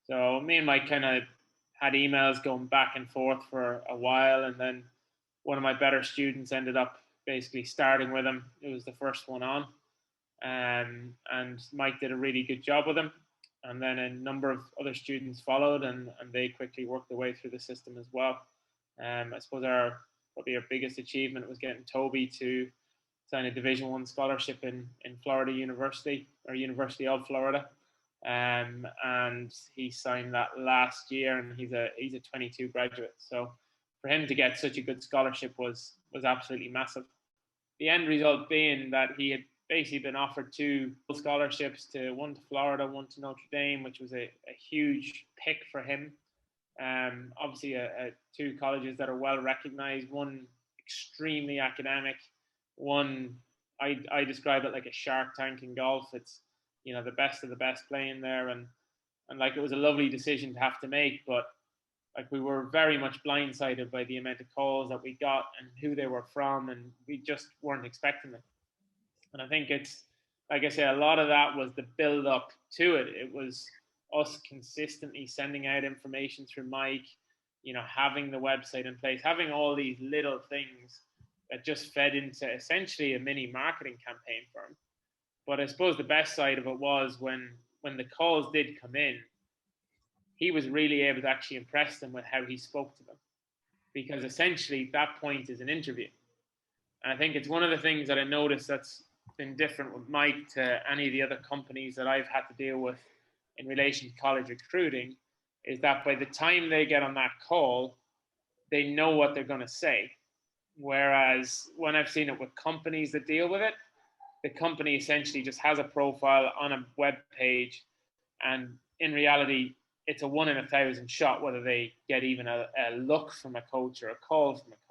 So me and Mike kind of had emails going back and forth for a while, and then one of my better students ended up basically starting with him. It was the first one on, and Mike did a really good job with him. And then a number of other students followed, and they quickly worked their way through the system as well. I suppose probably our biggest achievement was getting Toby to sign a Division One scholarship in Florida University, or University of Florida. And he signed that last year, and he's a 22 graduate. So for him to get such a good scholarship was absolutely massive. The end result being that he had basically been offered two scholarships, one to Florida, one to Notre Dame, which was a huge pick for him. Obviously, two colleges that are well recognized, one extremely academic, one I describe it like a shark tank in golf. It's, the best of the best playing there, and like it was a lovely decision to have to make, but like we were very much blindsided by the amount of calls that we got and who they were from, and we just weren't expecting it. And I think it's, like I say, a lot of that was the build up to it. It was us consistently sending out information through Mike, having the website in place, having all these little things that just fed into essentially a mini marketing campaign for him. But I suppose the best side of it was when the calls did come in, he was really able to actually impress them with how he spoke to them, because essentially that point is an interview. And I think it's one of the things that I noticed that's been different with Mike to any of the other companies that I've had to deal with in relation to college recruiting, is that by the time they get on that call, they know what they're going to say. Whereas when I've seen it with companies that deal with it, the company essentially just has a profile on a web page, and in reality, it's a 1 in 1,000 shot whether they get even a look from a coach or a call from a